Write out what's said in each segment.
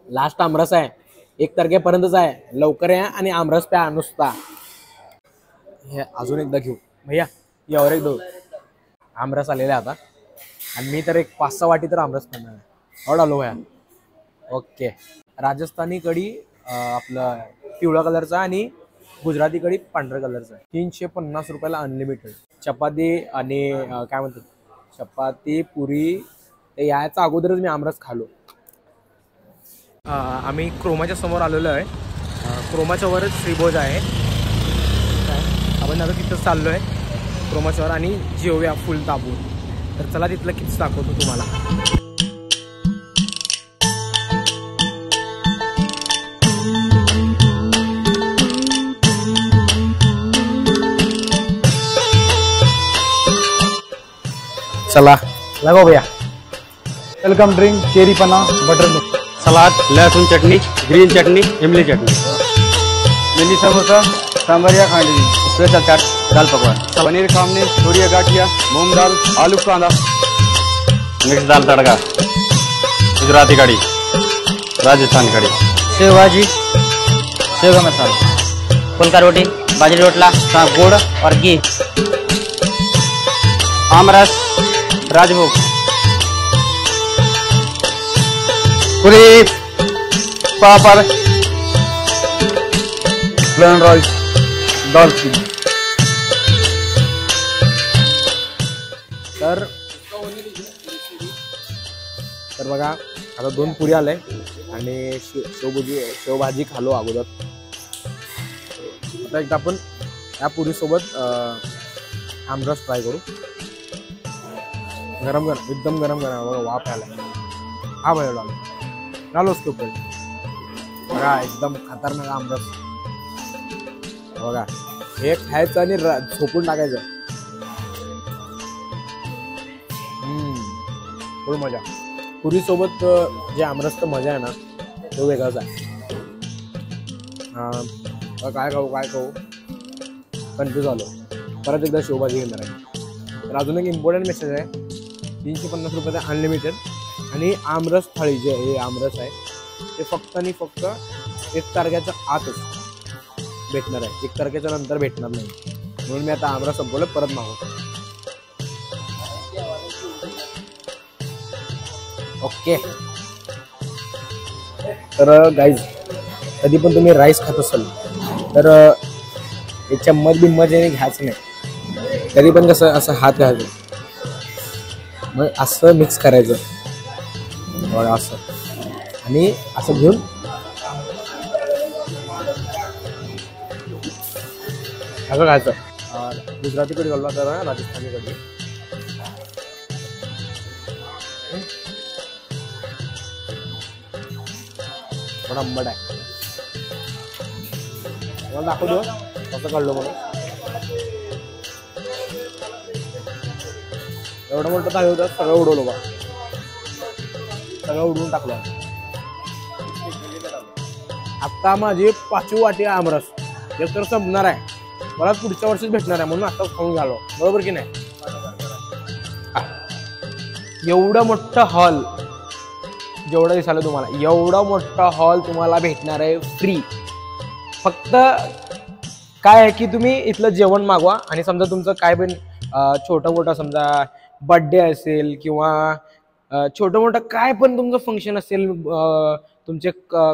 Last आमरस आहे, 1 तारखेपर्यंतच आहे. लवकर या आणि आमरस प्या नुसता. हे अजून एकदा घेऊ भैया, यावर एक दो आमरस आलेला आहे आता. आणि मी तर एक 5-6 वाटी तर आमरस खाणार आहे. ऑर्डर आलो भैया. ओके. राजस्थानी कढी आपलं पिवळा कलरचा आणि गुजराती कढी पांढऱ्या कलरचा. 350 रुपयाला अनलिमिटेड चपाती आणि काय म्हणतात चपाती पुरी. ते यायच्या अगोदरच मी आमरस खालो. आम्ही क्रोमाच्या समोर आलेलो आहे. क्रोमाच्या वरच श्रीभोज आहे. आपण आता तिथंच चाललो आहे क्रोमाच्या वर आणि जेवूया फुल दाबून. तर चला तिथलं किती दाखवतो तुम्हाला. चला लगो भैया. वेलकम ड्रिंक चेरी पन्ना बटर मिल्क, सलाद, लहसुन चटनी, ग्रीन चटनी, इमली चटनी, मिनी समोसा, सांभर या खांडवी, स्पेशल चाट, दाल पकवान, पनीर खामने, छोरिया गाठिया, मूंग दाल, आलू कांदा, मिक्स दाल तड़का, गुजराती कड़ी, राजस्थानी कड़ी, सेव भाजी, सेव का मसाला, फुल्का रोटी, बाजरी रोटला, गुड़ और घी, आमरस, राजभोग, पूरी, पापड़, प्लेन राइस, दाल खिचड़ी. तर बघा आता 2 पुरी आले आणि शेवभाजी खालो अगोदर. आता एकदा आपण या पुरी सोबत आमरस ट्राय करू. गरम गरम एकदम गरम गरम बघा वाफ आला. हा भाई डालो उसके ऊपर. बघा एकदम खतरनाक आमरस. बघा हे खायचं आणि झोपून टाकायचं. फुल मजा. पुरी सोबत जे आमरसचं मजा आहे ना तो वेगळाच आहे. काय खाऊ कन्फ्यूज झालो. परत एकदा शेवभाजी घेणार आहे. तर अजून एक इम्पॉर्टंट मेसेज आहे. 350 रुपयाचा अनलिमिटेड आणि आमरस थाळी जे हे आमरस आहे ते फक्त आणि फक्त 1 तारखेच्या आतच भेटणार आहे. 1 तारखेच्या नंतर भेटणार नाही. म्हणून मी आता आमरस संपवलं परत मागवतो. ओके. तर गाईज कधी पण तुम्ही राईस खात असाल तर हे चम्मच बिम्मच याने घ्यायचं नाही. कधी पण कसं असं हात घ्यायचं मग असं मिक्स करायचं असं आणि असं घेऊन असं खायचं. गुजराती कढी घालला तर राजस्थानी कढी. थोडा आंबट आहे. मला दाखवतो कसं काढलो म्हणून. एवढं मोठं तावे होतं सगळं उडवलं बा. सगळं उडवून टाकलं. आता माझी 5वी वाटी आमरस एक तर संपणार आहे. मला पुढच्या वर्षीच भेटणार आहे म्हणून आता खाऊन घालो. बरोबर की नाही. एवढं मोठं हॉल जेवढं दिसायला तुम्हाला एवढा मोठा हॉल तुम्हाला भेटणार आहे फ्री. फक्त काय आहे की तुम्ही इथलं जेवण मागवा आणि समजा तुमचं काय पण छोटं मोठं समजा बर्थडे असेल किंवा छोटं मोठं काय पण तुमचं फंक्शन असेल, तुमचे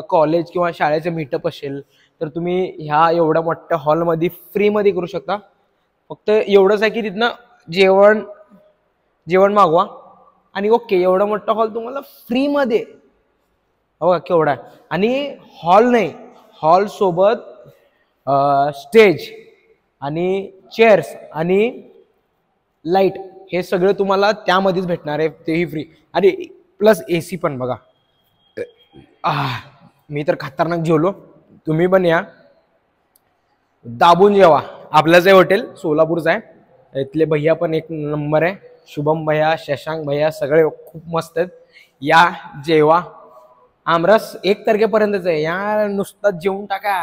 कॉलेज किंवा शाळेचं मीटअप असेल तर तुम्ही ह्या एवढ्या मोठ्या हॉलमध्ये फ्रीमध्ये करू शकता. फक्त एवढंच आहे की तिथनं जेवण मागवा आणि ओके एवढा मोठा हॉल तुम्हाला फ्रीमध्ये. हो केवढा आहे. आणि हॉल नाही, हॉल सोबत स्टेज आणि चेअर्स आणि लाईट हे सगळं तुम्हाला त्यामध्येच भेटणार आहे. तेही फ्री आणि प्लस AC पण. बघा मी तर खतरनाक जेवलो. तुम्ही पण या दाबून जेवा. आपलंच आहे हॉटेल सोलापूरचं आहे. इथले भैया पण एक नंबर आहे. शुभम भैया, शशांक भैया सगळे खूप मस्त आहेत. या जेवा. आमरस 1 तारखेपर्यंतच आहे. या नुसतं जेवून टाका.